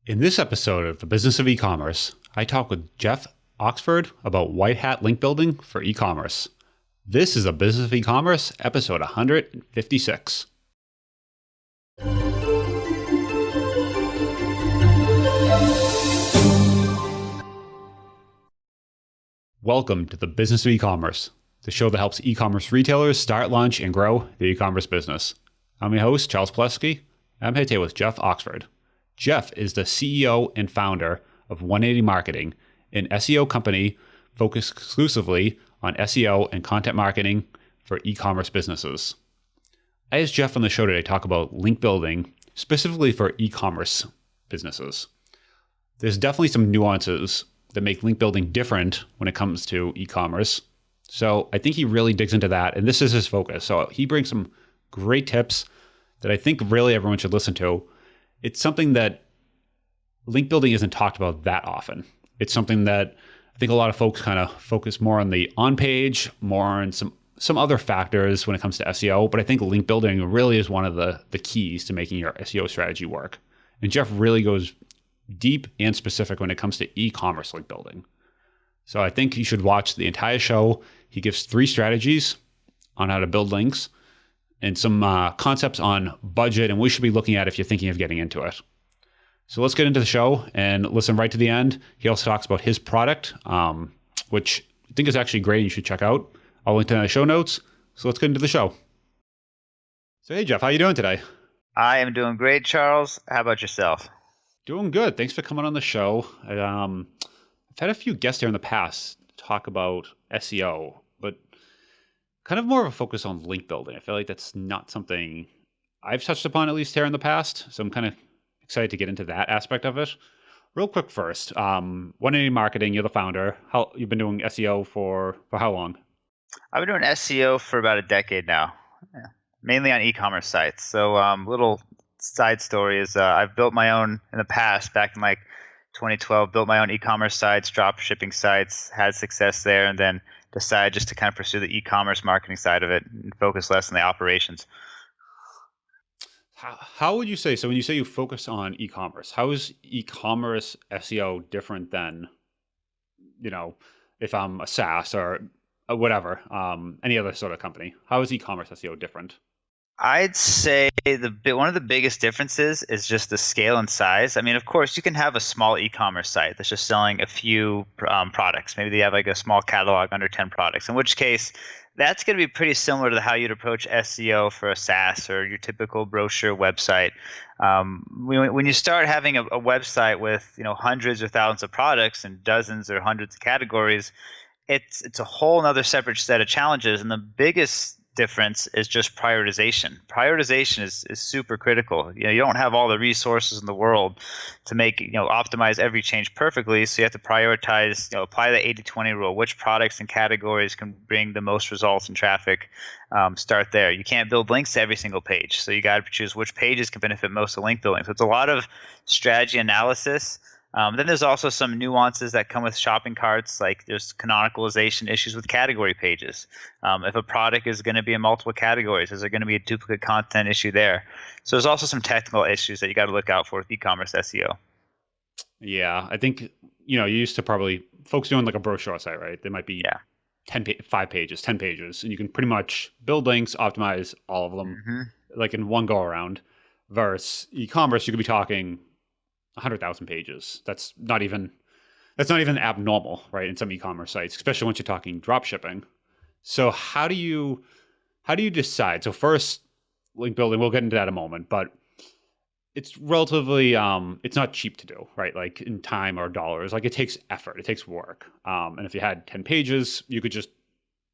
In this episode of The Business of E-commerce, I talk with Jeff Oxford about Whitehat link building for e-commerce. This is The Business of E-commerce, episode 156. Welcome to The Business of E-commerce, the show that helps e-commerce retailers start, launch, and grow their e-commerce business. I'm your host, Charles Plesky. I'm here today with Jeff Oxford. Jeff is the CEO and founder of 180 Marketing, an SEO company focused exclusively on SEO and content marketing for e-commerce businesses. I asked Jeff on the show today to talk about link building, specifically for e-commerce businesses. There's definitely some nuances that make link building different when it comes to e-commerce. So I think he really digs into that, and this is his focus. So he brings some great tips that I think really everyone should listen to. It's something that link building isn't talked about that often. It's something that I think a lot of folks kind of focus more on the on-page, more on some other factors when it comes to SEO, but I think link building really is one of the keys to making your SEO strategy work. And Jeff really goes deep and specific when it comes to e-commerce link building. So I think you should watch the entire show. He gives 3 strategies on how to build links and some concepts on budget and what you should be looking at if you're thinking of getting into it. So let's get into the show and listen right to the end. He also talks about his product, which I think is actually great and you should check out. I'll link to that in the show notes. So let's get into the show. So hey, Jeff, how you doing today? I am doing great, Charles. How about yourself? Doing good. Thanks for coming on the show. I've had a few guests here in the past talk about SEO, but kind of more of a focus on link building. I feel like that's not something I've touched upon, at least here in the past. So I'm kind of excited to get into that aspect of it. Real quick first, 180 Marketing, you're the founder. You've been doing SEO for how long? I've been doing SEO for about a decade now, mainly on e-commerce sites. So little side story is I've built my own in the past, back in like 2012, built my own e-commerce sites, drop shipping sites, had success there, and then decided just to kind of pursue the e-commerce marketing side of it and focus less on the operations. How would you say, so when you say you focus on e-commerce, how is e-commerce SEO different than, if I'm a SaaS or whatever, any other sort of company? How is e-commerce SEO different? I'd say one of the biggest differences is just the scale and size. I mean, of course, you can have a small e-commerce site that's just selling a few products. Maybe they have like a small catalog under 10 products, in which case that's going to be pretty similar to how you'd approach SEO for a SaaS or your typical brochure website. When you start having a website with hundreds or thousands of products and dozens or hundreds of categories, it's a whole other separate set of challenges, and the biggest difference is just prioritization. Prioritization is super critical. You don't have all the resources in the world to make optimize every change perfectly, so you have to prioritize, apply the 80-20 rule. Which products and categories can bring the most results and traffic? Start there. You can't build links to every single page, so you got to choose which pages can benefit most of link building. So it's a lot of strategy analysis. Then there's also some nuances that come with shopping carts, like there's canonicalization issues with category pages. If a product is going to be in multiple categories, is there going to be a duplicate content issue there? So there's also some technical issues that you got to look out for with e-commerce SEO. Yeah, I think, you used to probably folks doing like a brochure site, right? They might be 5 pages, 10 pages, and you can pretty much build links, optimize all of them like in one go around. Versus e-commerce, you could be talking 100,000 pages. That's not even abnormal, right? In some e-commerce sites, especially once you're talking drop shipping. So how do you decide? So first, link building, we'll get into that in a moment, but it's relatively, it's not cheap to do, right? Like in time or dollars, like it takes effort, it takes work. And if you had 10 pages, you could just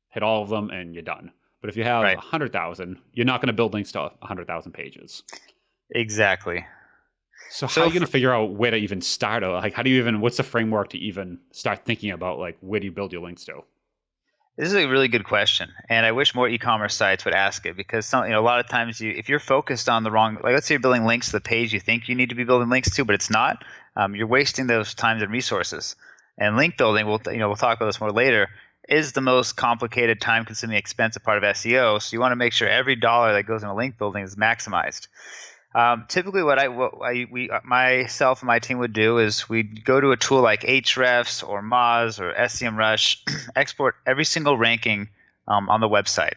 hit all of them and you're done. But if you have 100,000, you're not going to build links to 100,000 pages. Exactly. So how are you going to figure out where to even start? Like, what's the framework to even start thinking about, like, where do you build your links to? This is a really good question, and I wish more e-commerce sites would ask it, because a lot of times if you're focused on the wrong, like let's say you're building links to the page you think you need to be building links to, but it's not, you're wasting those times and resources. And link building, we'll talk about this more later, is the most complicated, time-consuming, expensive part of SEO. So you want to make sure every dollar that goes into link building is maximized. Typically, myself and my team would do is we'd go to a tool like Ahrefs or Moz or SEMrush, export every single ranking on the website.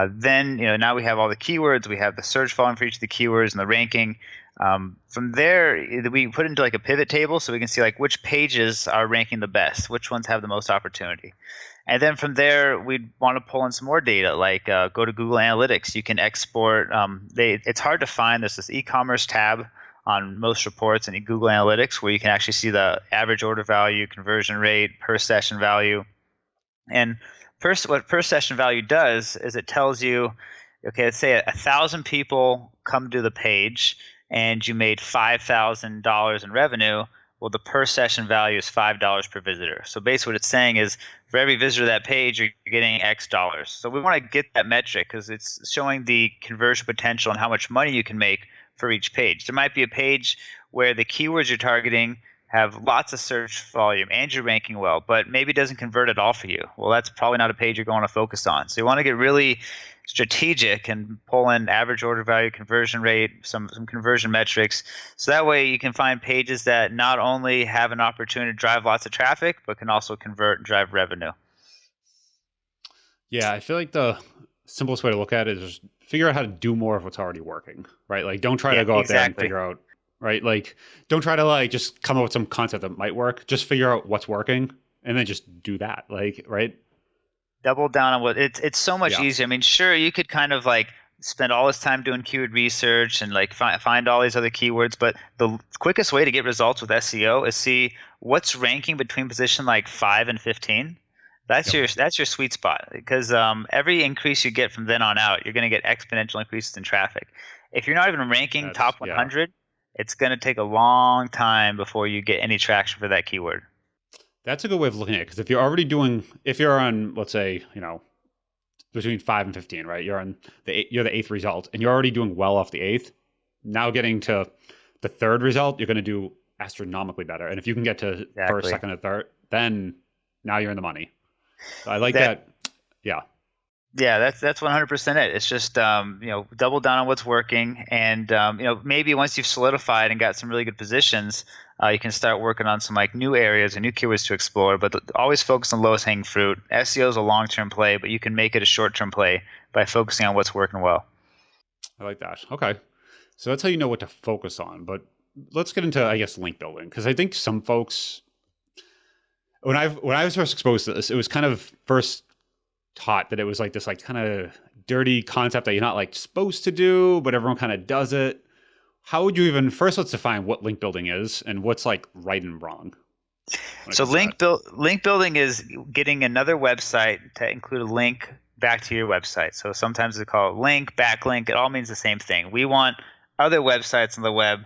Then, now we have all the keywords. We have the search volume for each of the keywords and the ranking. From there, we put into like a pivot table so we can see like which pages are ranking the best, which ones have the most opportunity. And then from there, we'd want to pull in some more data, like go to Google Analytics. You can export. It's hard to find. There's this e-commerce tab on most reports in Google Analytics where you can actually see the average order value, conversion rate, per session value. And what per session value does is it tells you, okay, let's say 1,000 people come to the page and you made $5,000 in revenue. Well, the per session value is $5 per visitor. So basically what it's saying is for every visitor to that page, you're getting X dollars. So we want to get that metric because it's showing the conversion potential and how much money you can make for each page. There might be a page where the keywords you're targeting have lots of search volume and you're ranking well, but maybe it doesn't convert at all for you. Well, that's probably not a page you're going to focus on. So you want to get really strategic and pull in average order value, conversion rate, some conversion metrics. So that way you can find pages that not only have an opportunity to drive lots of traffic, but can also convert and drive revenue. Yeah, I feel like the simplest way to look at it is just figure out how to do more of what's already working, right? Like don't try to go out there and figure out, right? Like don't try to like just come up with some concept that might work. Just figure out what's working and then just do that, like, right? Double down on what it's so much easier. I mean, sure, you could kind of like spend all this time doing keyword research and like find all these other keywords, but the quickest way to get results with SEO is see what's ranking between position like 5 and 15. That's your sweet spot because every increase you get from then on out, you're going to get exponential increases in traffic. If you're not even ranking top 100, it's going to take a long time before you get any traction for that keyword. That's a good way of looking at it because if you're on, let's say, between 5 and 15, right? You're the 8th result and you're already doing well off the 8th. Now getting to the 3rd result, you're going to do astronomically better. And if you can get to first, second, and third, then now you're in the money. So I like that. Yeah. Yeah, that's 100% it. It's just double down on what's working, and maybe once you've solidified and got some really good positions, you can start working on some like new areas and new keywords to explore. But always focus on lowest hanging fruit. SEO is a long-term play, but you can make it a short-term play by focusing on what's working well. I like that. Okay, so that's how you know what to focus on. But let's get into, I guess, link building because I think some folks, when I was first exposed to this, it was kind of first taught that it was like this like kind of dirty concept that you're not like supposed to do, but everyone kind of does it. How would you even let's define what link building is and what's like right and wrong? So link building is getting another website to include a link back to your website. So sometimes they call it link, backlink. It all means the same thing. We want other websites on the web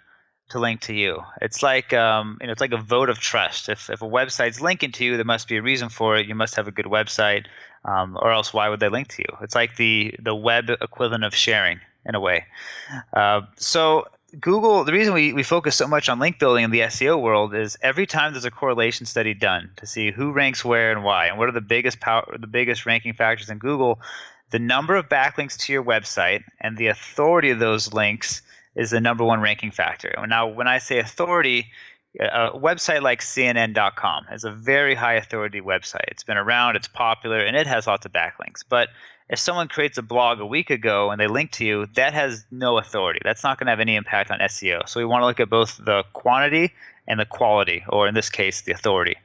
to link to you. It's like it's like a vote of trust. If a website's linking to you, there must be a reason for it. You must have a good website, or else why would they link to you? It's like the web equivalent of sharing in a way. So Google, the reason we focus so much on link building in the SEO world is every time there's a correlation study done to see who ranks where and why, and what are the biggest ranking factors in Google, the number of backlinks to your website and the authority of those links is the number one ranking factor. Now, when I say authority, a website like CNN.com is a very high authority website. It's been around, it's popular, and it has lots of backlinks. But if someone creates a blog a week ago and they link to you, that has no authority. That's not going to have any impact on SEO. So we want to look at both the quantity and the quality, or in this case, the authority.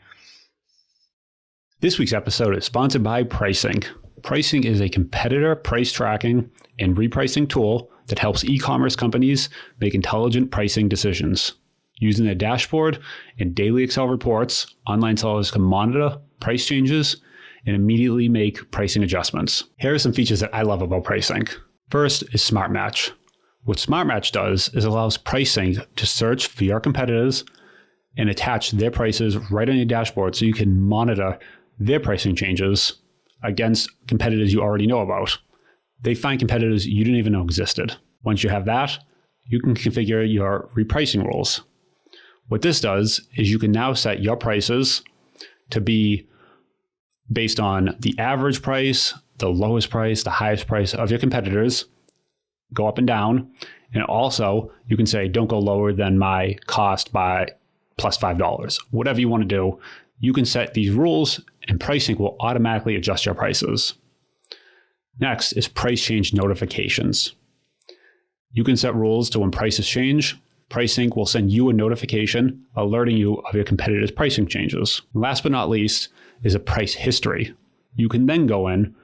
This week's episode is sponsored by Repricing. Repricing is a competitor price tracking and repricing tool that helps e-commerce companies make intelligent pricing decisions. Using a dashboard and daily Excel reports, online sellers can monitor price changes and immediately make pricing adjustments. Here are some features that I love about Repricing. First is Smart Match. What Smart Match does is allows pricing to search for your competitors and attach their prices right on your dashboard so you can monitor their pricing changes against competitors you already know about. They find competitors you didn't even know existed. Once you have that, you can configure your repricing rules. What this does is you can now set your prices to be based on the average price, the lowest price, the highest price of your competitors, go up and down, And also, you can say, don't go lower than my cost by plus $5. Whatever you want to do, you can set these rules and Pricing will automatically adjust your prices. Next is price change notifications. You can set rules to when prices change. Pricing will send you a notification alerting you of your competitors' pricing changes. Last but not least is a price history. You can then go in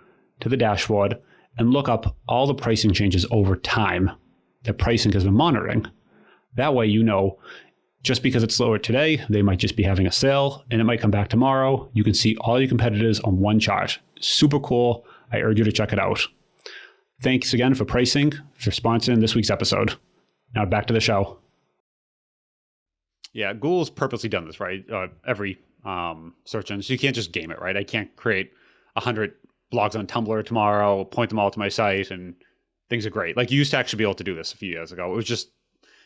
to the dashboard and look up all the pricing changes over time that Pricing has been monitoring. That way you know just because it's lower today, they might just be having a sale and it might come back tomorrow. You can see all your competitors on one chart. Super cool. I urge you to check it out. Thanks again for Pricing for sponsoring this week's episode. Now back to the show. Yeah, Google's purposely done this, right? Every search engine. So you can't just game it, right? I can't create 100 blogs on Tumblr tomorrow, point them all to my site, and things are great. Like you used to actually be able to do this a few years ago.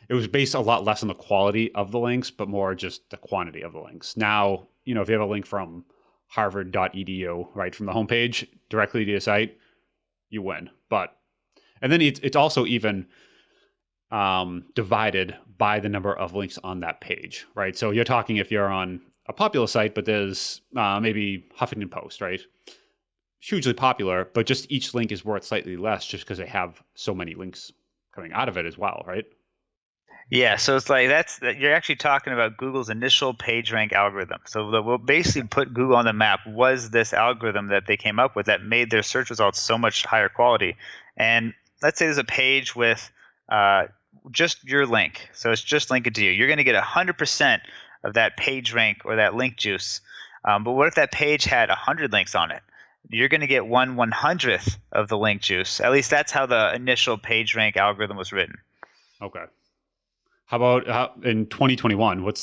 It was based a lot less on the quality of the links, but more just the quantity of the links. Now, if you have a link from harvard.edu, right, from the homepage directly to your site, you win. And then it's also even divided by the number of links on that page, right? So you're talking if you're on a popular site, but there's maybe Huffington Post, right? Hugely popular, but just each link is worth slightly less just because they have so many links coming out of it as well, right? Yeah, so it's like you're actually talking about Google's initial PageRank algorithm. So what basically put Google on the map was this algorithm that they came up with that made their search results so much higher quality. And let's say there's a page with just your link. So it's just linked to you. You're going to get 100% of that PageRank or that link juice. But what if that page had 100 links on it? You're going to get 1/100th of the link juice. At least that's how the initial PageRank algorithm was written. Okay. How about in 2021? What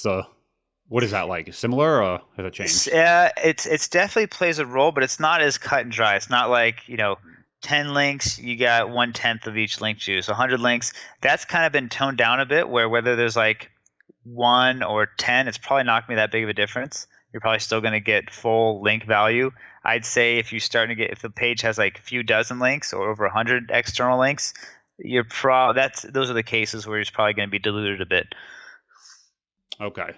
is that like? Similar or has it changed? It's definitely plays a role, but it's not as cut and dry. It's not like 10 links, you got 1/10 of each link juice. 100 links, that's kind of been toned down a bit. Where whether there's like 1 or 10, it's probably not going to be that big of a difference. You're probably still going to get full link value. I'd say if the page has like a few dozen links or over 100 external links, those are the cases where it's probably going to be diluted a bit. Okay.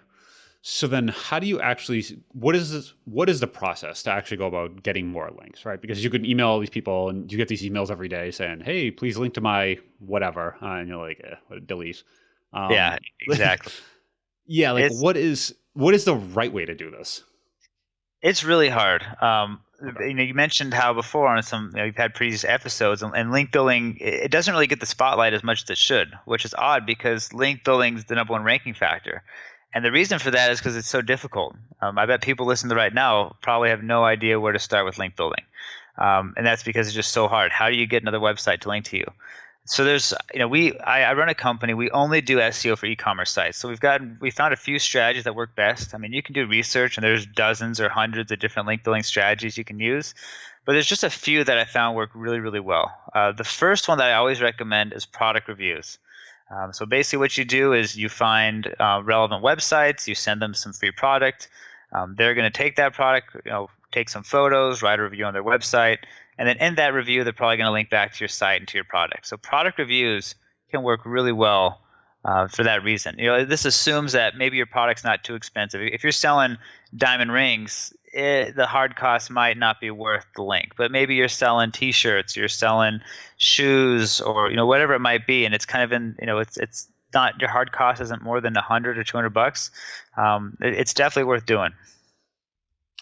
So then how do you actually, what is the process to actually go about getting more links, right? Because you can email all these people and you get these emails every day saying, hey, please link to my whatever. And you're like, delete. Yeah, exactly. Yeah. Like what is the right way to do this? It's really hard. You mentioned how before on some you've had previous episodes, and link building it doesn't really get the spotlight as much as it should, which is odd because link building is the number one ranking factor, and the reason for that is because it's so difficult. I bet people listening to right now probably have no idea where to start with link building, and that's because it's just so hard. How do you get another website to link to you? So there's, I run a company. We only do SEO for e-commerce sites. So we found a few strategies that work best. I mean, you can do research, and there's dozens or hundreds of different link building strategies you can use. But there's just a few that I found work really, really well. The first one that I always recommend is product reviews. So basically, what you do is you find relevant websites, you send them some free product. They're going to take that product, take some photos, write a review on their website. And then in that review, they're probably going to link back to your site and to your product. So product reviews can work really well for that reason. This assumes that maybe your product's not too expensive. If you're selling diamond rings, the hard cost might not be worth the link. But maybe you're selling T-shirts, you're selling shoes, or whatever it might be, and it's kind of it's not, your hard cost isn't more than $100 or $200. It's definitely worth doing.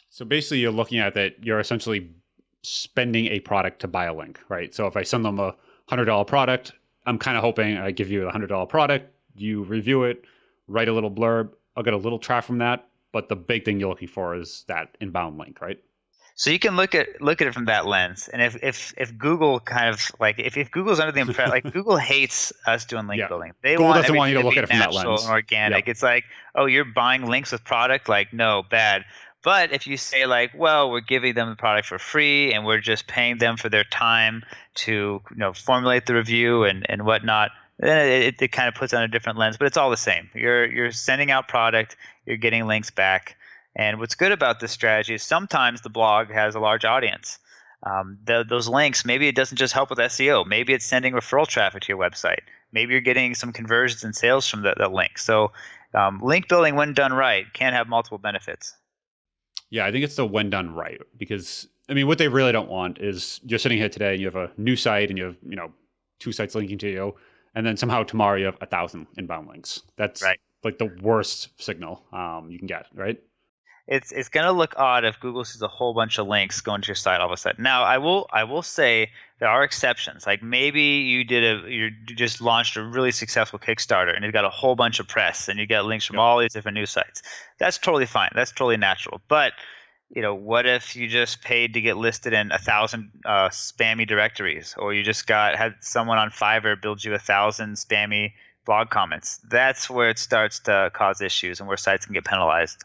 So basically, you're looking at that. You're essentially spending a product to buy a link, right? So if I send them a $100 product, I'm kind of hoping I give you a $100 product, you review it, write a little blurb, I'll get a little traffic from that. But the big thing you're looking for is that inbound link, right? So you can look at it from that lens. And if Google kind of like if Google's under the impression, like Google hates us doing link building. Google doesn't want you to look at it from that lens. And organic. Yep. It's like, oh, you're buying links with product? Like, no, bad. But if you say like, well, we're giving them the product for free and we're just paying them for their time to formulate the review and whatnot, then it kind of puts on a different lens. But it's all the same. You're sending out product, you're getting links back. And what's good about this strategy is sometimes the blog has a large audience. Those links, maybe it doesn't just help with SEO. Maybe it's sending referral traffic to your website. maybe you're getting some conversions and sales from that link. So link building, when done right, can have multiple benefits. Yeah, I think it's the when done right, because I mean, what they really don't want is you're sitting here today and you have a new site and you have, two sites linking to you, and then somehow tomorrow you have 1,000 inbound links. That's Right. like the worst signal you can get, right? It's gonna look odd if Google sees a whole bunch of links going to your site all of a sudden. Now, I will say there are exceptions. Like maybe you just launched a really successful Kickstarter and it got a whole bunch of press and you get links from Yep. all these different news sites. That's totally fine. That's totally natural. But what if you just paid to get listed in 1,000 spammy directories, or you just had someone on Fiverr build you 1,000 spammy blog comments? That's where it starts to cause issues and where sites can get penalized.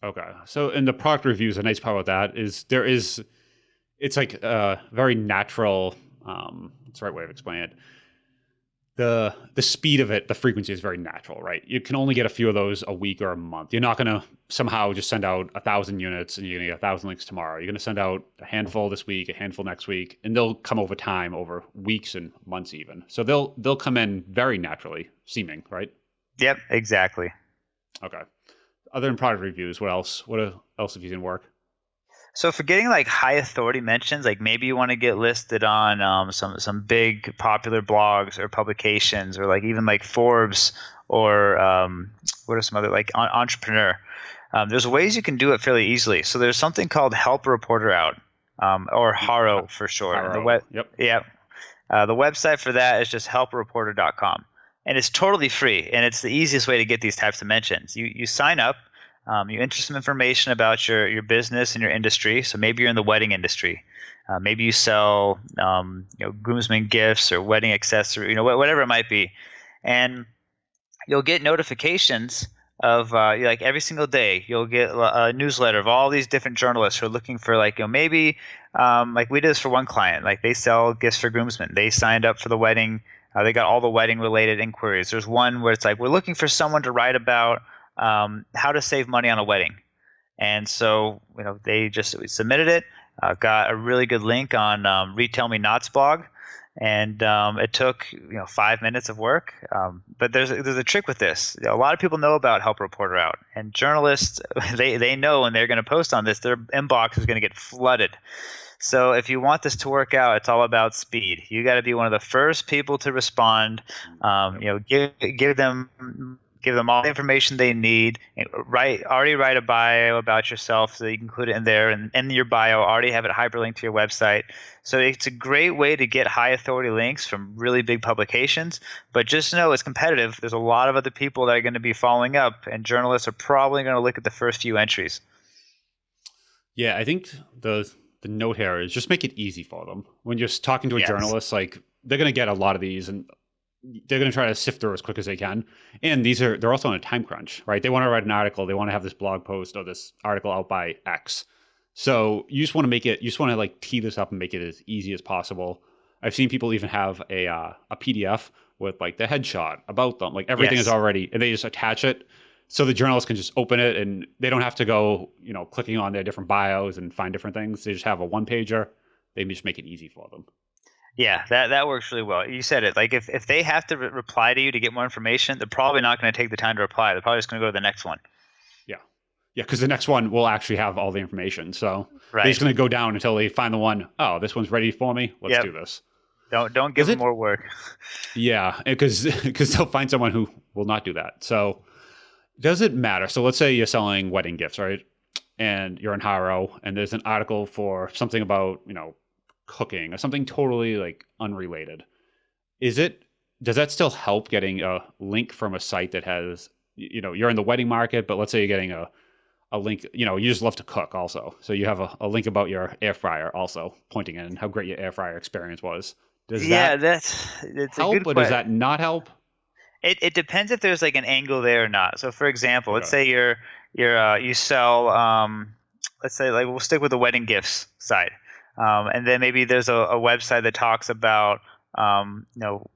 Okay. So in the product reviews, a nice part about that is it's like a very natural, it's the right way of explaining it. The speed of it, the frequency is very natural, right? You can only get a few of those a week or a month. You're not going to somehow just send out 1,000 units and you're going to get 1,000 links tomorrow. You're going to send out a handful this week, a handful next week, and they'll come over time, over weeks and months even. So they'll come in very naturally seeming, right? Yep, exactly. Okay. Other than product reviews, what else? What else have you seen work? So for getting like high authority mentions, like maybe you want to get listed on some big popular blogs or publications, or like even like Forbes, or what are some other, like Entrepreneur. There's ways you can do it fairly easily. So there's something called Help a Reporter Out, or HARO for short. And HARO. Yep. yeah, the website for that is just helpareporter.com. And it's totally free, and it's the easiest way to get these types of mentions. You sign up, you enter some information about your business and your industry. So maybe you're in the wedding industry. Maybe you sell groomsmen gifts or wedding accessories, whatever it might be. And you'll get notifications of like every single day. You'll get a newsletter of all these different journalists who are looking for, like, maybe like we did this for one client. Like they sell gifts for groomsmen. They signed up for the wedding. They got all the wedding related inquiries. There's one where it's like, we're looking for someone to write about how to save money on a wedding. And so we submitted it, got a really good link on Retail Me Not's blog. And it took 5 minutes of work. But there's a trick with this. A lot of people know about Help a Reporter Out, and journalists they know when they're going to post on this, their inbox is going to get flooded. So if you want this to work out, it's all about speed. You got to be one of the first people to respond. Give them all the information they need. Already write a bio about yourself so that you can include it in there, and in your bio already have it hyperlinked to your website. So it's a great way to get high authority links from really big publications. But just know it's competitive. There's a lot of other people that are going to be following up, and journalists are probably going to look at the first few entries. Yeah, I think the note here is just make it easy for them. When you're talking to a journalist, like they're going to get a lot of these, and they're going to try to sift through as quick as they can. And they're also on a time crunch, right? They want to write an article. They want to have this blog post or this article out by X. So you just want to like tee this up and make it as easy as possible. I've seen people even have a PDF with like the headshot about them. Like everything is already, and they just attach it. So the journalist can just open it and they don't have to go, clicking on their different bios and find different things. They just have a one pager. They just make it easy for them. Yeah, that works really well. You said it. Like if they have to reply to you to get more information, they're probably not going to take the time to reply. They're probably just going to go to the next one. Yeah, because the next one will actually have all the information. So Right. they're just going to go down until they find the one, oh, this one's ready for me. Let's do this. Don't give them more work. Yeah, because they'll find someone who will not do that. So does it matter? So let's say you're selling wedding gifts, right? And you're in HARO, and there's an article for something about, cooking or something totally like unrelated. Does that still help getting a link from a site that has, you're in the wedding market, but let's say you're getting a link, you just love to cook also. So you have a link about your air fryer also pointing in how great your air fryer experience was. Does that that's help, a good or does that not help? It depends if there's like an angle there or not. So for example, let's say you sell let's say, like, we'll stick with the wedding gifts side. And then maybe there's a website that talks about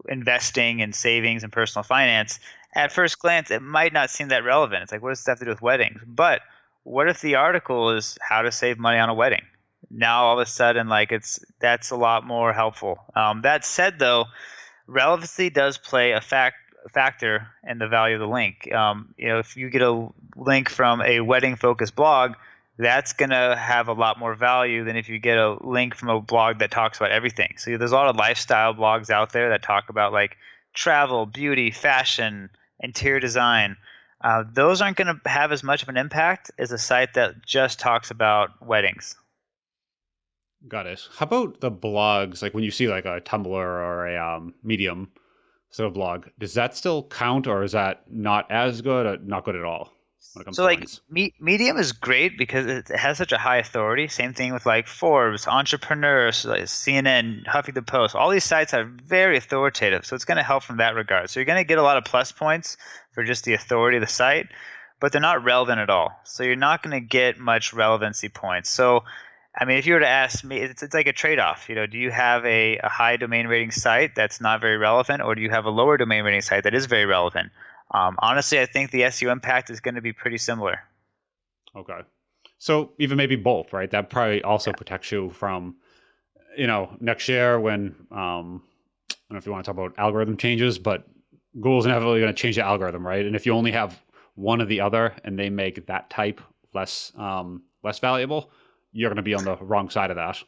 investing and savings and personal finance. At first glance, it might not seem that relevant. It's like, what does this have to do with weddings? But what if the article is how to save money on a wedding? Now all of a sudden, like, that's a lot more helpful. That said, though, relevancy does play a factor in the value of the link. If you get a link from a wedding-focused blog, that's going to have a lot more value than if you get a link from a blog that talks about everything. So there's a lot of lifestyle blogs out there that talk about like travel, beauty, fashion, interior design. Those aren't going to have as much of an impact as a site that just talks about weddings. Got it. How about the blogs? Like when you see like a Tumblr or a Medium sort of blog, does that still count, or is that not as good or not good at all when it comes So to like links? Medium is great because it has such a high authority. Same thing with like Forbes, Entrepreneurs, like CNN, Huffington Post. All these sites are very authoritative, so it's going to help from that regard. So you're going to get a lot of plus points for just the authority of the site, but they're not relevant at all. So you're not going to get much relevancy points. So I mean, if you were to ask me, it's like a trade-off. Do you have a high domain rating site that's not very relevant, or do you have a lower domain rating site that is very relevant? Honestly, I think the SEO impact is going to be pretty similar. Okay. So even maybe both, right? That probably also protects you from, next year when, I don't know if you want to talk about algorithm changes, but Google's inevitably going to change the algorithm, right? And if you only have one or the other and they make that type less valuable, you're going to be on the wrong side of that.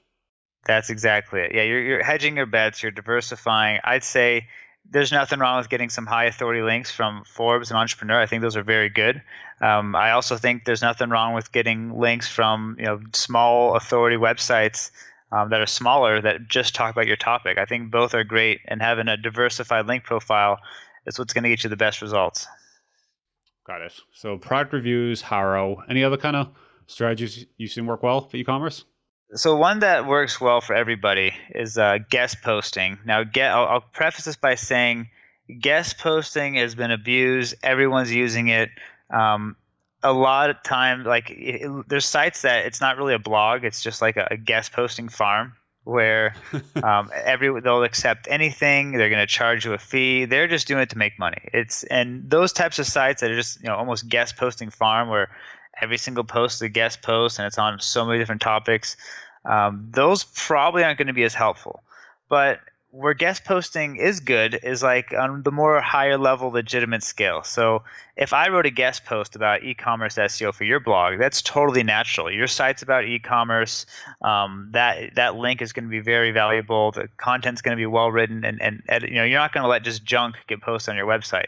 That's exactly it. Yeah, you're hedging your bets. You're diversifying. I'd say there's nothing wrong with getting some high authority links from Forbes and Entrepreneur. I think those are very good. I also think there's nothing wrong with getting links from small authority websites that are smaller that just talk about your topic. I think both are great, and having a diversified link profile is what's going to get you the best results. Got it. So product reviews, HARO, any other kind of strategies you've seen work well for e-commerce? So one that works well for everybody is guest posting. Now, I'll preface this by saying guest posting has been abused. Everyone's using it. A lot of time, there's sites that it's not really a blog. It's just like a guest posting farm where they'll accept anything. They're going to charge you a fee. They're just doing it to make money. And those types of sites that are just almost guest posting farm where every single post is a guest post and it's on so many different topics. Those probably aren't going to be as helpful. But where guest posting is good is like on the more higher level legitimate scale. So if I wrote a guest post about e-commerce SEO for your blog, that's totally natural. Your site's about e-commerce. That link is going to be very valuable. The content's going to be well written, and you're not going to let just junk get posted on your website.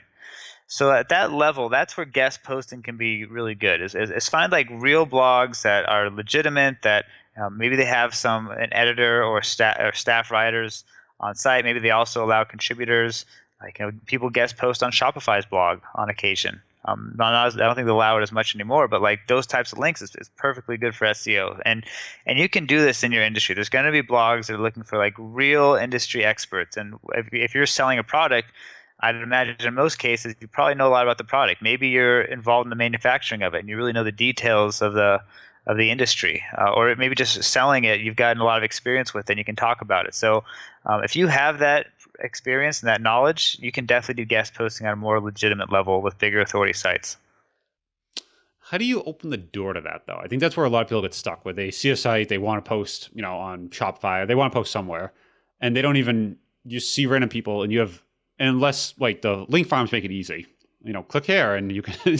So at that level, that's where guest posting can be really good. Is find like real blogs that are legitimate, that maybe they have an editor or staff writers on site. Maybe they also allow contributors, like people guest post on Shopify's blog on occasion. I don't think they allow it as much anymore, but like those types of links is perfectly good for SEO. And you can do this in your industry. There's going to be blogs that are looking for like real industry experts. And if you're selling a product, I'd imagine in most cases you probably know a lot about the product. Maybe you're involved in the manufacturing of it and you really know the details of the industry, or maybe just selling it. You've gotten a lot of experience with it and you can talk about it. So if you have that experience and that knowledge, you can definitely do guest posting on a more legitimate level with bigger authority sites. How do you open the door to that, though? I think that's where a lot of people get stuck, where they see a site, they want to post, on Shopify, they want to post somewhere, and they don't even, you see random people, and you have, unless like the link farms make it easy, click here and you can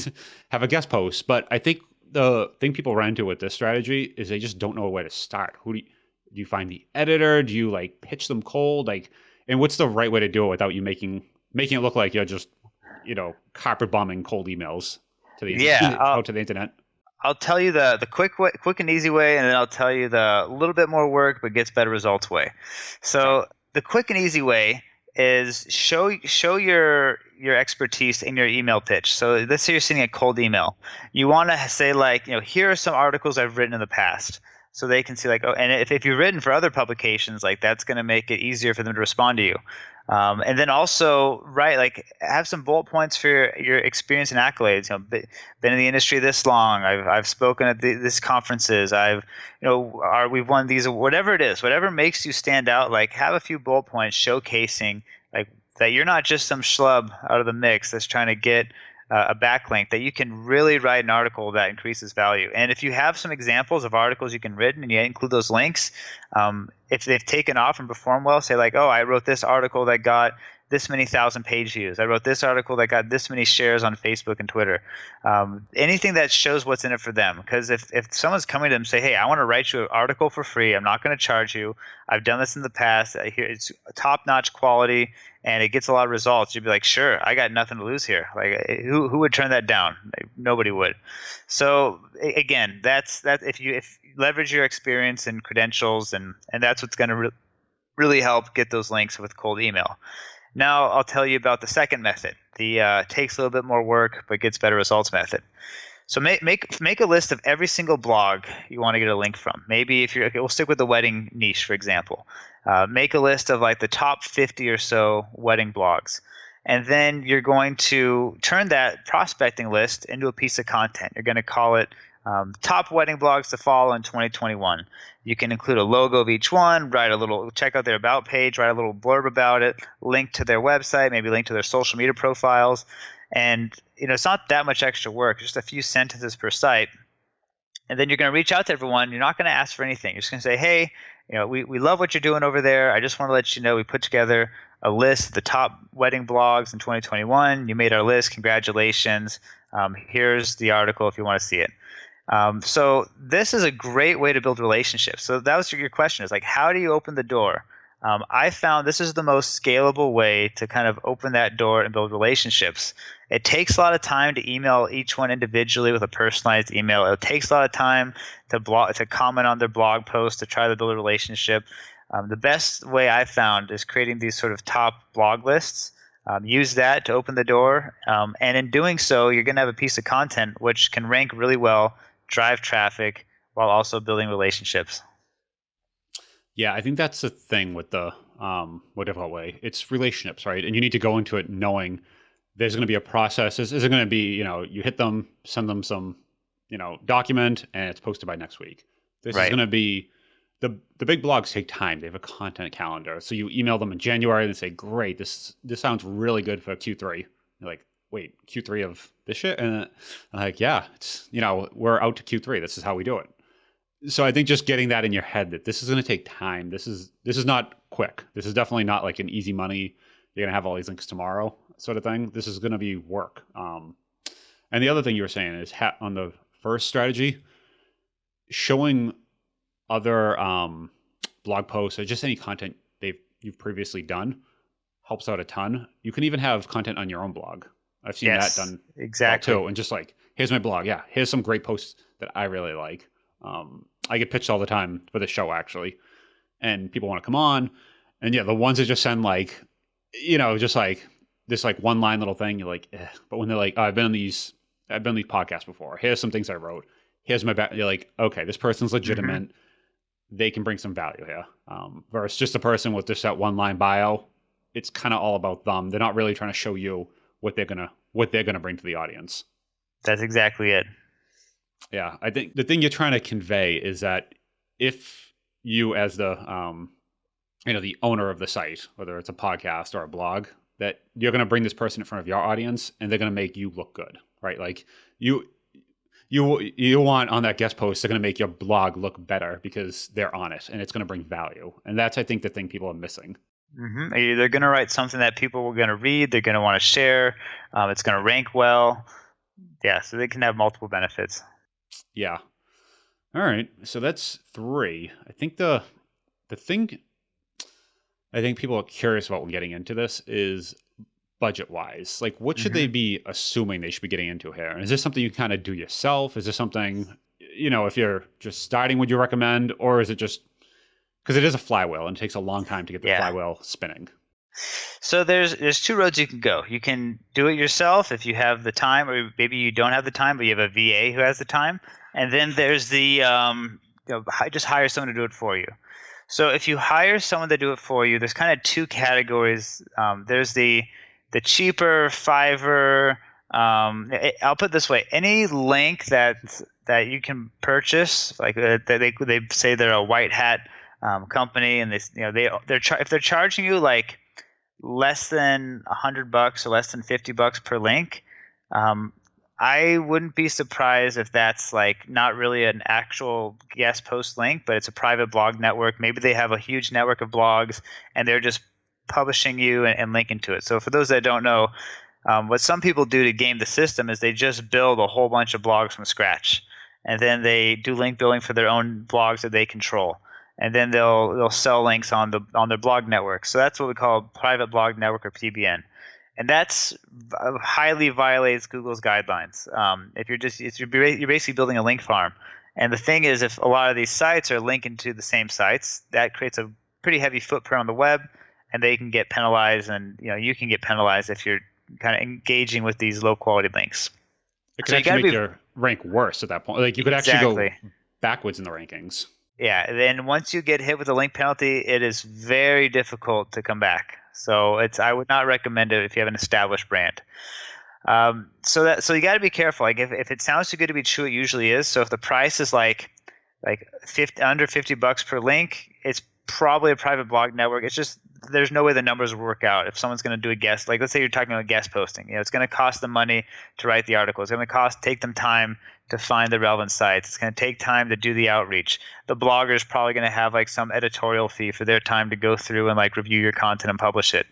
have a guest post. But I think the thing people run into with this strategy is they just don't know where to start. Do you find the editor? Do you like pitch them cold? And what's the right way to do it without you making it look like you're just, carpet bombing cold emails to the out to the internet? I'll tell you the quick and easy way, and then I'll tell you the little bit more work but gets better results way. So the quick and easy way is show your expertise in your email pitch. So let's say you're sending a cold email. You want to say like, here are some articles I've written in the past. So they can see like, oh, and if you've written for other publications, like that's going to make it easier for them to respond to you. And then also, right, like have some bullet points for your experience and accolades. Been in the industry this long. I've spoken at this conferences. We've won these, whatever it is, whatever makes you stand out. Like have a few bullet points showcasing like that you're not just some schlub out of the mix that's trying to get a backlink, that you can really write an article that increases value. And if you have some examples of articles you can written and you include those links, if they've taken off and performed well, say like, oh, I wrote this article that got this many thousand page views. I wrote this article that got this many shares on Facebook and Twitter. Anything that shows what's in it for them. Because if someone's coming to them and say, hey, I want to write you an article for free. I'm not going to charge you. I've done this in the past. It's top-notch quality, and it gets a lot of results. You'd be like, sure, I got nothing to lose here. Like, who would turn that down? Like, nobody would. So again, that's if you leverage your experience and credentials, and that's what's going to really help get those links with cold email. Now I'll tell you about the second method, the takes a little bit more work but gets better results method. So make a list of every single blog you want to get a link from. Maybe if you're okay, we'll stick with the wedding niche, for example. Make a list of like the top 50 or so wedding blogs. And then you're going to turn that prospecting list into a piece of content. You're going to call it top wedding blogs to follow in 2021. You can include a logo of each one, check out their about page, write a little blurb about it, link to their website, maybe link to their social media profiles. And it's not that much extra work, just a few sentences per site. And then you're going to reach out to everyone. You're not going to ask for anything. You're just going to say, hey, we love what you're doing over there. I just want to let you know we put together a list of the top wedding blogs in 2021. You made our list. Congratulations. Here's the article if you want to see it. So this is a great way to build relationships. So that was your question, is like, how do you open the door? I found this is the most scalable way to kind of open that door and build relationships. It takes a lot of time to email each one individually with a personalized email. It takes a lot of time to comment on their blog post, to try to build a relationship. The best way I found is creating these sort of top blog lists. Use that to open the door. And in doing so, you're going to have a piece of content which can rank really well, drive traffic, while also building relationships. Yeah, I think that's the thing with the what difficult way. It's relationships, right? And you need to go into it knowing there's going to be a process. This isn't going to be, you hit them, send them some, document, and it's posted by next week. This is going to be the big blogs take time. They have a content calendar. So you email them in January and they say, great, this sounds really good for Q3. You're like, wait, Q3 of this shit? And I'm like, yeah, it's, we're out to Q3. This is how we do it. So I think just getting that in your head that this is going to take time. This is not quick. This is definitely not like an easy money. You're going to have all these links tomorrow sort of thing. This is going to be work. And the other thing you were saying is on the first strategy, showing other blog posts or just any content you've previously done helps out a ton. You can even have content on your own blog. I've seen that done exactly too. And just like, here's my blog. Yeah, here's some great posts that I really like. I get pitched all the time for the show actually, and people want to come on, and yeah, the ones that just send like, just like this like one line little thing, you're like, eh. But when they're like, oh, I've been on these podcasts before. Here's some things I wrote. Here's my back. You're like, okay, this person's legitimate. Mm-hmm. They can bring some value here. Versus just a person with just that one line bio. It's kind of all about them. They're not really trying to show you what they're gonna bring to the audience. That's exactly it. Yeah, I think the thing you're trying to convey is that if you, as the the owner of the site, whether it's a podcast or a blog, that you're going to bring this person in front of your audience and they're going to make you look good, right? Like you want on that guest post, they're going to make your blog look better because they're on it and it's going to bring value. And that's, I think, the thing people are missing. Mm-hmm. They're going to write something that people are going to read. They're going to want to share. It's going to rank well. Yeah, so they can have multiple benefits. Yeah. All right. So that's 3. I think the thing I think people are curious about when getting into this is budget-wise. Like, what should they be assuming they should be getting into here? And is this something you kind of do yourself? Is this something, if you're just starting, would you recommend? Or is it just because it is a flywheel and it takes a long time to get the flywheel spinning? So there's 2 roads you can go. You can do it yourself if you have the time, or maybe you don't have the time, but you have a VA who has the time. And then there's the just hire someone to do it for you. So if you hire someone to do it for you, there's kind of 2 categories. There's the cheaper Fiverr. I'll put it this way: any link that you can purchase, like they say they're a Whitehat company, and if they're charging you like less than $100 or less than $50 per link, I wouldn't be surprised if that's like not really an actual guest post link, but it's a private blog network. Maybe they have a huge network of blogs and they're just publishing you and linking to it. So for those that don't know, what some people do to game the system is they just build a whole bunch of blogs from scratch, and then they do link building for their own blogs that they control, and then they'll sell links on their blog network. So that's what we call private blog network, or PBN, and that's highly violates Google's guidelines. If you're basically building a link farm, and the thing is, if a lot of these sites are linking to the same sites, that creates a pretty heavy footprint on the web, and they can get penalized, and you can get penalized if you're kind of engaging with these low quality links. It could actually make your rank worse at that point. Like you could actually go backwards in the rankings. Yeah. And then once you get hit with a link penalty, it is very difficult to come back. So I would not recommend it if you have an established brand. So you got to be careful. Like if it sounds too good to be true, it usually is. So if the price is like under $50 per link, it's probably a private blog network. It's just there's no way the numbers will work out if someone's going to do a guest. Like let's say you're talking about guest posting. It's going to cost them money to write the article. It's going to take them time to find the relevant sites. It's going to take time to do the outreach. The blogger is probably going to have like some editorial fee for their time to go through and like review your content and publish it.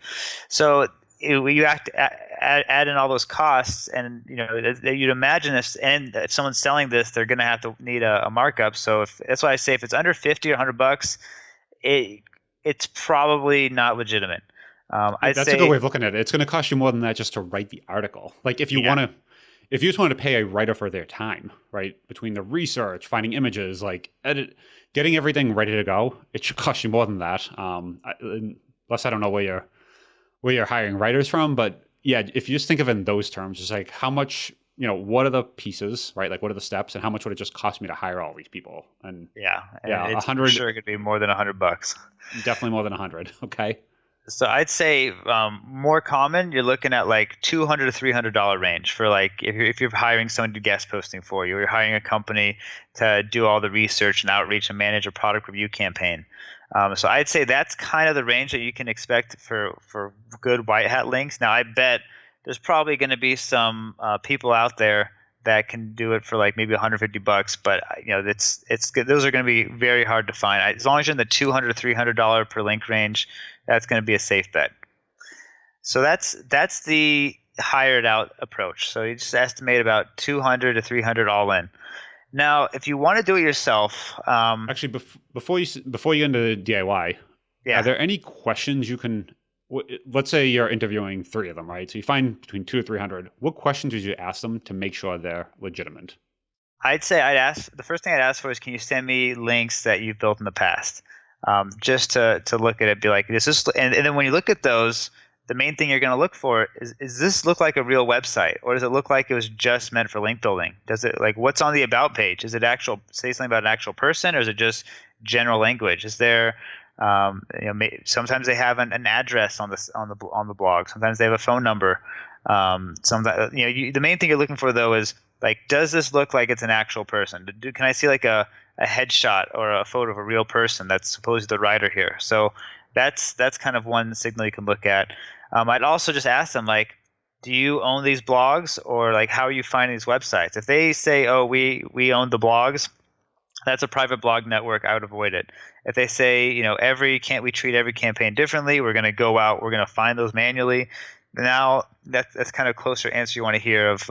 So you add in all those costs, and you'd imagine this. And if someone's selling this, they're going to have to need a markup. So that's why I say if it's under $50 or $100, it's probably not legitimate. That's a good way of looking at it. It's going to cost you more than that just to write the article. Like if you just want to pay a writer for their time, right? Between the research, finding images, like getting everything ready to go, it should cost you more than that. Unless I don't know where you're hiring writers from, but yeah, if you just think of it in those terms, it's like how much, what are the pieces, right? Like what are the steps, and how much would it just cost me to hire all these people? And it's 100. Sure, it could be more than $100. Definitely more than 100. Okay. So I'd say more common, you're looking at like $200 to $300 range for like if you're hiring someone to do guest posting for you, or you're hiring a company to do all the research and outreach and manage a product review campaign. So I'd say that's kind of the range that you can expect for good Whitehat links. Now I bet there's probably going to be some people out there that can do it for like maybe $150, but it's good. Those are going to be very hard to find. As long as you're in the $200 to $300 per link range, that's going to be a safe bet. So that's the hired out approach. So you just estimate about $200 to $300 all in. Now, if you want to do it yourself, actually, before you get into DIY, are there any questions you can? Let's say you're interviewing 3 of them, right? So you find between 200 to 300. What questions would you ask them to make sure they're legitimate? I'd say the first thing I'd ask for is, can you send me links that you've built in the past? Just to look at it, be like, this is, and then when you look at those, the main thing you're going to look for is this look like a real website, or does it look like it was just meant for link building? Does it, like, what's on the about page? Is it say something about an actual person, or is it just general language? Is there sometimes they have an address on the blog. Sometimes they have a phone number. Sometimes the main thing you're looking for though is like, does this look like it's an actual person? Can I see like a headshot or a photo of a real person that's supposedly the writer here? So that's kind of one signal you can look at. I'd also just ask them, like, do you own these blogs, or like how are you finding these websites? If they say, oh, we own the blogs, that's a private blog network, I would avoid it. If they say, we treat every campaign differently, we're going to go out, we're going to find those manually, now that's kind of closer answer you want to hear of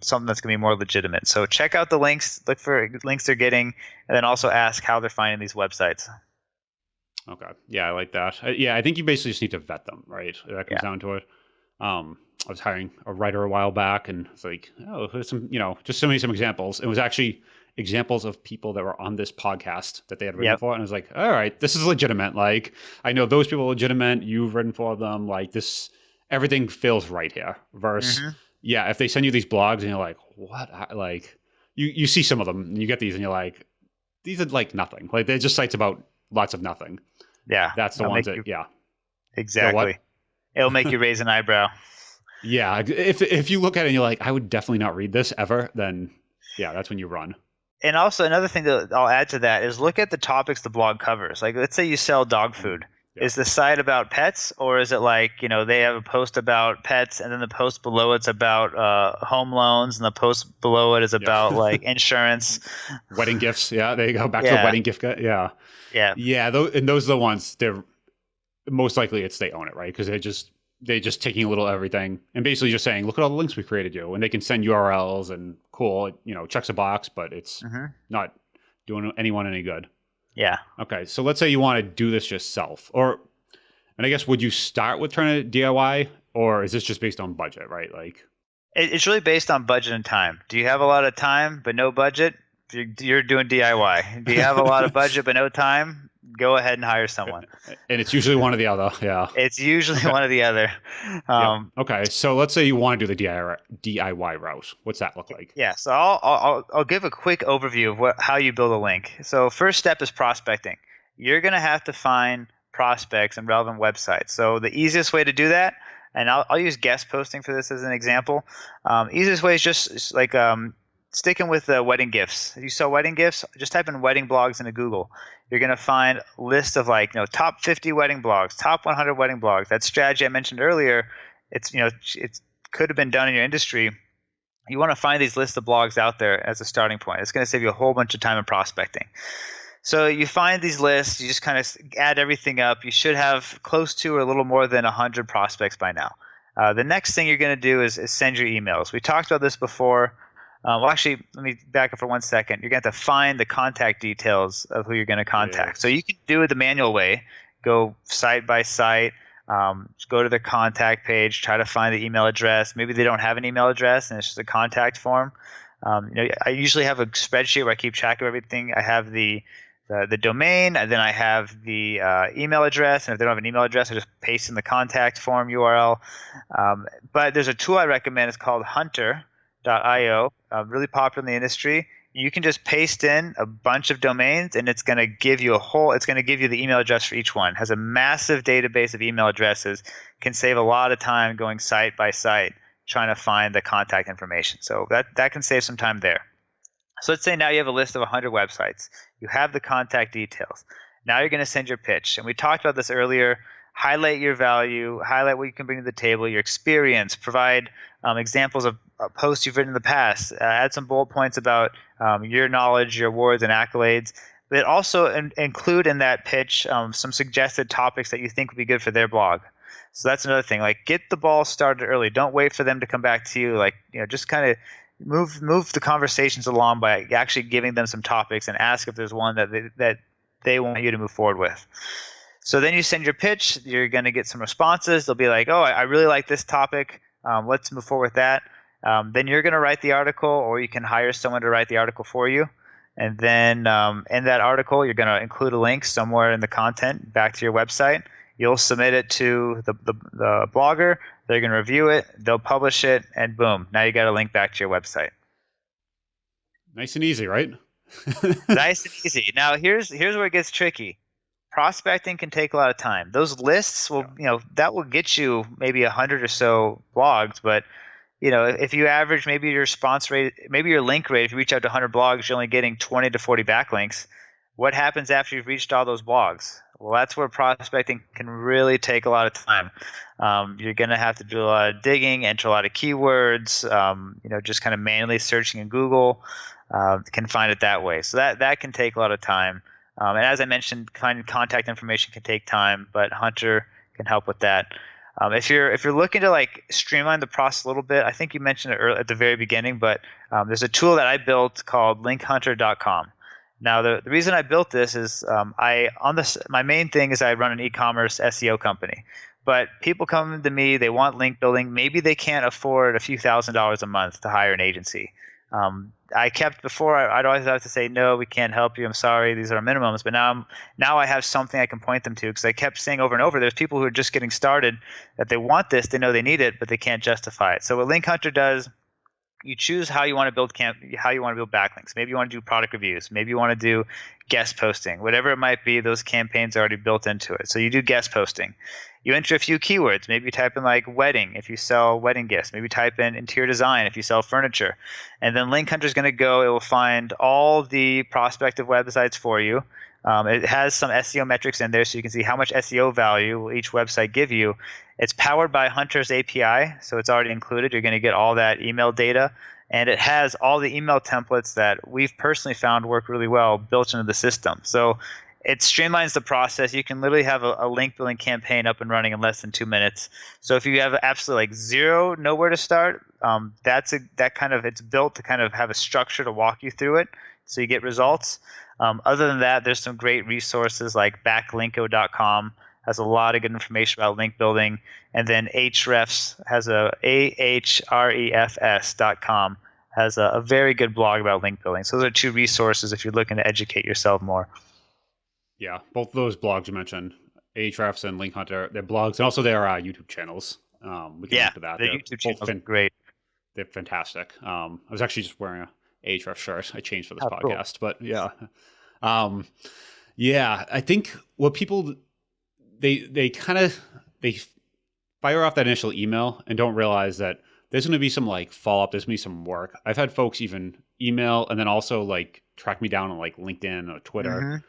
something that's going to be more legitimate. So check out the links, look for links they're getting, and then also ask how they're finding these websites. Okay. Yeah, I like that. I think you basically just need to vet them, right? That comes down to it. I was hiring a writer a while back, and it's like, oh, here's some, just some examples. It was actually examples of people that were on this podcast that they had written for. And I was like, all right, this is legitimate. Like, I know those people are legitimate. You've written for them. Like this, everything feels right here. Versus, if they send you these blogs and you're like, what? Like, you see some of them and you get these and you're like, these are like nothing. Like they're just sites about lots of nothing. Yeah. That's the ones that, Exactly. It'll make you raise an eyebrow. Yeah. If you look at it and you're like, I would definitely not read this ever, then that's when you run. And also another thing that I'll add to that is look at the topics the blog covers. Like, let's say you sell dog food. Is the site about pets, or is it like, they have a post about pets, and then the post below it's about home loans, and the post below it is about like insurance, wedding gifts. Yeah, there you go. Back to the wedding gift. Yeah. And those are the ones. most likely it's they own it, right? Because they're just taking a little of everything and basically just saying, look at all the links we created you, and they can send URLs and cool, checks a box, but it's not doing anyone any good. Yeah. Okay, so let's say you want to do this yourself, and I guess would you start with trying to DIY, or is this just based on budget, right? Like, It's really based on budget and time. Do you have a lot of time but no budget? You're doing DIY. Do you have a lot of budget but no time? Go ahead and hire someone. and it's usually one or the other. Yeah. It's usually one or the other. Yeah. Okay, so let's say you want to do the DIY route. What's that look like? Yeah, so I'll give a quick overview of how you build a link. So first step is prospecting. You're going to have to find prospects and relevant websites. So the easiest way to do that, and I'll use guest posting for this as an example. Easiest way is just like sticking with wedding gifts. If you sell wedding gifts, just type in wedding blogs into Google. You're going to find a list of top 50 wedding blogs, top 100 wedding blogs. That strategy I mentioned earlier, it could have been done in your industry. You want to find these lists of blogs out there as a starting point. It's going to save you a whole bunch of time in prospecting. So you find these lists, you just kind of add everything up. You should have close to or a little more than 100 prospects by now. The next thing you're going to do is send your emails. We talked about this before. Well, actually, let me back up for 1 second. You're going to have to find the contact details of who you're going to contact. Yes. So you can do it the manual way. Go site by site, go to their contact page, try to find the email address. Maybe they don't have an email address and it's just a contact form. I usually have a spreadsheet where I keep track of everything. I have the domain, and then I have the email address. And if they don't have an email address, I just paste in the contact form URL. But there's a tool I recommend. It's called Hunter.io, really popular in the industry. You can just paste in a bunch of domains, and it's going to give you the email address for each one. It has a massive database of email addresses, can save a lot of time going site by site trying to find the contact information. So that can save some time there. So let's say now you have a list of 100 websites. You have the contact details. Now you're going to send your pitch. And we talked about this earlier. Highlight your value, highlight what you can bring to the table, your experience, provide examples of posts you've written in the past, add some bullet points about your knowledge, your awards and accolades. But also include in that pitch some suggested topics that you think would be good for their blog. So that's another thing. Like, get the ball started early. Don't wait for them to come back to you. Just kind of move the conversations along by actually giving them some topics and ask if there's one that they want you to move forward with. So then you send your pitch. You're going to get some responses. They'll be like, oh, I really like this topic. Let's move forward with that. Then you're going to write the article, or you can hire someone to write the article for you. And then in that article, you're going to include a link somewhere in the content back to your website. You'll submit it to the blogger. They're going to review it. They'll publish it, and boom, now you got a link back to your website. Nice and easy, right? Nice and easy. Now here's where it gets tricky. Prospecting can take a lot of time. Those lists will, that will get you maybe 100 or so blogs, but if you average maybe your response rate, maybe your link rate, if you reach out to 100 blogs, you're only getting 20 to 40 backlinks. What happens after you've reached all those blogs? Well, that's where prospecting can really take a lot of time. You're going to have to do a lot of digging, enter a lot of keywords, just kind of manually searching in Google, can find it that way. So that can take a lot of time. And as I mentioned, finding contact information can take time, but Hunter can help with that. If you're looking to streamline the process a little bit, I think you mentioned it at the very beginning, but there's a tool that I built called Linkhunter.com. Now, the reason I built this is my main thing is I run an e-commerce SEO company. But people come to me, they want link building. Maybe they can't afford a few $1,000s a month to hire an agency. I'd always have to say, no, we can't help you. I'm sorry, these are our minimums. But now I have something I can point them to, because I kept saying over and over, there's people who are just getting started that they want this, they know they need it, but they can't justify it. So what Linkhunter does, you choose how you want to build backlinks. Maybe you want to do product reviews. Maybe you want to do guest posting. Whatever it might be, those campaigns are already built into it. So you do guest posting. You enter a few keywords. Maybe you type in wedding if you sell wedding gifts. Maybe type in interior design if you sell furniture. And then Linkhunter is going to go. It will find all the prospective websites for you. It has some SEO metrics in there, so you can see how much SEO value will each website give you. It's powered by Hunter's API, so it's already included. You're going to get all that email data. And it has all the email templates that we've personally found work really well built into the system. So It streamlines the process. You can literally have a link building campaign up and running in less than 2 minutes. So if you have absolutely like zero, nowhere to start, it's built to kind of have a structure to walk you through it, so you get results. Other than that, there's some great resources like backlinko.com has a lot of good information about link building, and then Ahrefs has ahrefs.com has a very good blog about link building. So those are two resources if you're looking to educate yourself more. Yeah, both of those blogs you mentioned, Ahrefs and Linkhunter, their blogs, and also their YouTube channels. We can link to that. The YouTube channels are great. They're fantastic. I was actually just wearing a Ahrefs shirt. I changed for this podcast, cool. but yeah. Yeah, I think what people, they fire off that initial email and don't realize that there's going to be some like follow-up, there's going to be some work. I've had folks even email and then also like track me down on like LinkedIn or Twitter.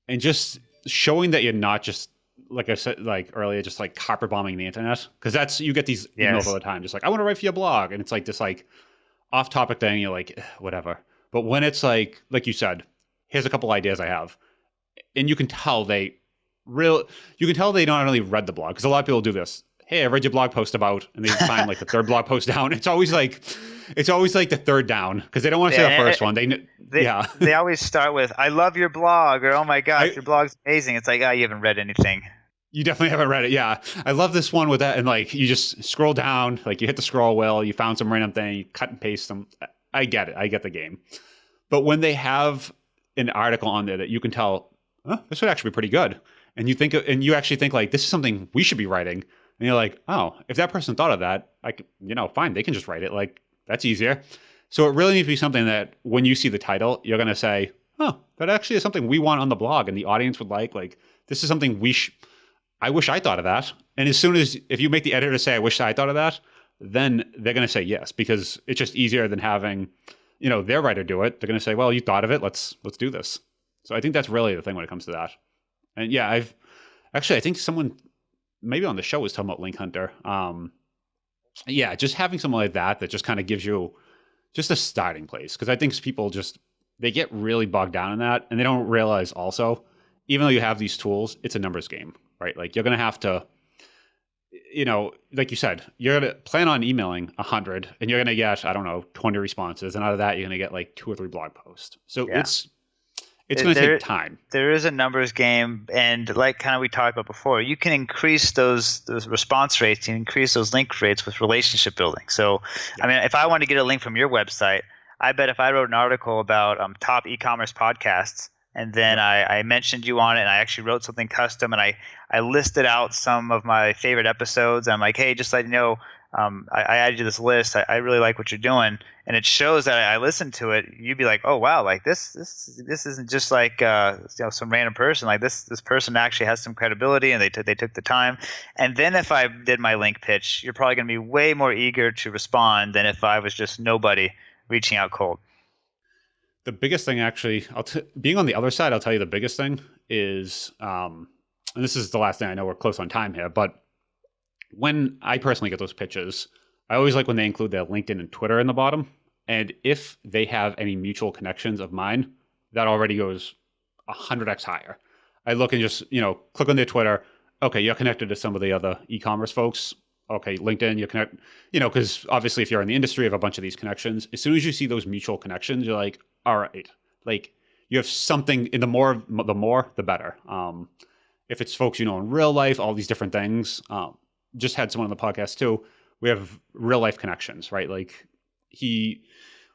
And just showing that you're not just, like I said like earlier, just like carpet bombing the internet. Because you get these emails all the time, just like, I want to write for your blog. And it's like this like off-topic thing, you're like, whatever. But when it's like you said, here's a couple ideas I have. And you can tell they not only read the blog, because a lot of people do this. Hey, I read your blog post about, and they find like the third blog post down. It's always like the third down, because they don't want to say the first one. They always start with, I love your blog, or oh my gosh, your blog's amazing. It's like, you haven't read anything. You definitely haven't read it. Yeah. I love this one with that. And like, you just scroll down, like you hit the scroll wheel, you found some random thing, you cut and paste them. I get it. I get the game. But when they have an article on there that you can tell, this would actually be pretty good. And you actually think like, this is something we should be writing. And you're like, oh, if that person thought of that, like, fine, they can just write it. Like, that's easier. So it really needs to be something that when you see the title, you're going to say, that actually is something we want on the blog and the audience would like, this is something I wish I thought of that. And as soon as, if you make the editor say, I wish I thought of that, then they're going to say yes, because it's just easier than having, their writer do it. They're going to say, well, you thought of it. Let's do this. So I think that's really the thing when it comes to that. And yeah, I think someone maybe on the show was talking about Linkhunter. Yeah, just having something like that just kind of gives you just a starting place. Because I think people they get really bogged down in that, and they don't realize also, even though you have these tools, it's a numbers game, right? Like you're going to have to, like you said, you're going to plan on emailing 100 and you're going to get, 20 responses. And out of that, you're going to get like 2 or 3 blog posts. So it's going to take time. There is a numbers game, and like kind of we talked about before, you can increase those response rates, you can increase those link rates with relationship building. So, I mean, if I want to get a link from your website, I bet if I wrote an article about top e-commerce podcasts, and then I mentioned you on it, and I actually wrote something custom, and I listed out some of my favorite episodes. I'm like, hey, just let you know, I added you to this list. I really like what you're doing, and it shows that I listened to it. You'd be like, oh wow, like this isn't just like some random person. Like this person actually has some credibility, and they took the time. And then if I did my link pitch, you're probably going to be way more eager to respond than if I was just nobody reaching out cold. The biggest thing, actually, being on the other side, I'll tell you the biggest thing is, and this is the last thing, I know we're close on time here, but when I personally get those pitches, I always like when they include their LinkedIn and Twitter in the bottom. And if they have any mutual connections of mine, that already goes 100x higher. I look and just, click on their Twitter. Okay, you're connected to some of the other e-commerce folks. Okay, LinkedIn, you connect, because obviously if you're in the industry, you have a bunch of these connections. As soon as you see those mutual connections, you're like, all right, like you have something, and the more, the better. If it's folks in real life, all these different things. Just had someone on the podcast too. We have real life connections, right? Like we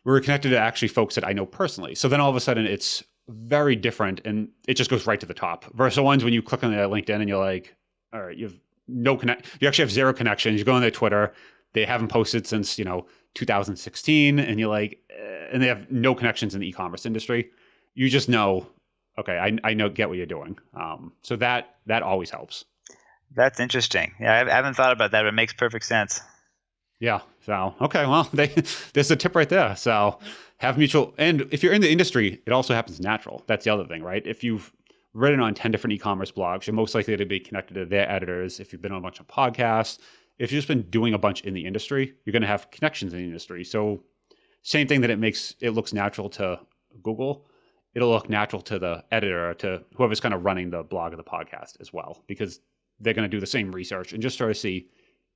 were connected to actually folks that I know personally. So then all of a sudden it's very different, and it just goes right to the top. Versus the ones when you click on their LinkedIn and you're like, all right, you have you actually have 0 connections. You go on their Twitter, they haven't posted since 2016, and you're like, and they have no connections in the e-commerce industry. You just know, okay, I get what you're doing. So that always helps. That's interesting. Yeah, I haven't thought about that, but it makes perfect sense. Yeah. So, okay, well, there's a tip right there. So have mutual, and if you're in the industry, it also happens natural. That's the other thing, right? If you've written on 10 different e-commerce blogs, you're most likely to be connected to their editors. If you've been on a bunch of podcasts, if you've just been doing a bunch in the industry, you're going to have connections in the industry. So same thing that it looks natural to Google, it'll look natural to the editor, to whoever's kind of running the blog or the podcast as well, because they're going to do the same research and just sort of see,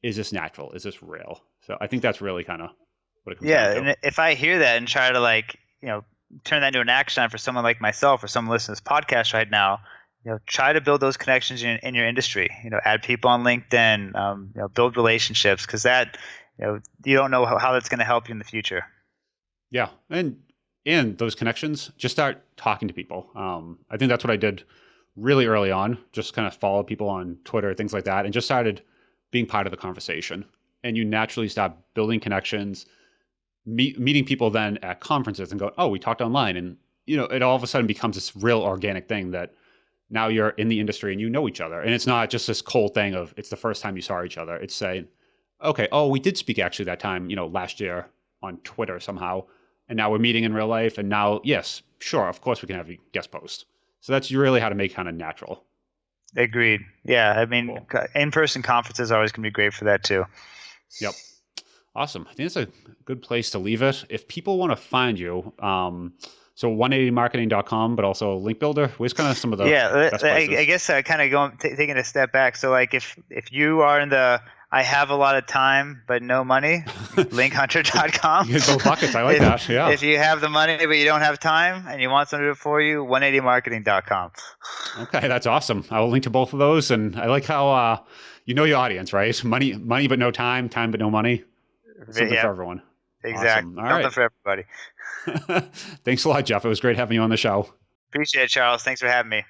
is this natural? Is this real? So I think that's really kind of what it comes down to. And if I hear that and try to turn that into an action for someone like myself or someone listening to this podcast right now, try to build those connections in your industry. Add people on LinkedIn. Build relationships, because that you don't know how that's going to help you in the future. Yeah, and those connections, just start talking to people. I think that's what I did really early on. Just kind of followed people on Twitter, things like that, and just started being part of the conversation. And you naturally start building connections, meeting people then at conferences and go, oh, we talked online. And, it all of a sudden becomes this real organic thing that now you're in the industry and you know each other. And it's not just this cold thing of it's the first time you saw each other. It's saying, okay, oh, we did speak actually that time, last year on Twitter somehow. And now we're meeting in real life. And now, yes, sure, of course we can have a guest post. So that's really how to make kind of natural. Agreed. Yeah. I mean, cool. In-person conferences are always going to be great for that too. Yep. Awesome. I think it's a good place to leave it. If people want to find you, so 180marketing.com, but also Link Builder, where's kind of some of the best places? I guess kind of taking a step back. So like if you are in the I have a lot of time but no money, linkhunter.com. You go buckets. I like that. Yeah. If you have the money but you don't have time and you want someone to do it for you, 180marketing.com. Okay, that's awesome. I will link to both of those. And I like how you know your audience, right? Money but no time, time but no money. Something for everyone. Exactly. Awesome. Something for everybody. Thanks a lot, Jeff. It was great having you on the show. Appreciate it, Charles. Thanks for having me.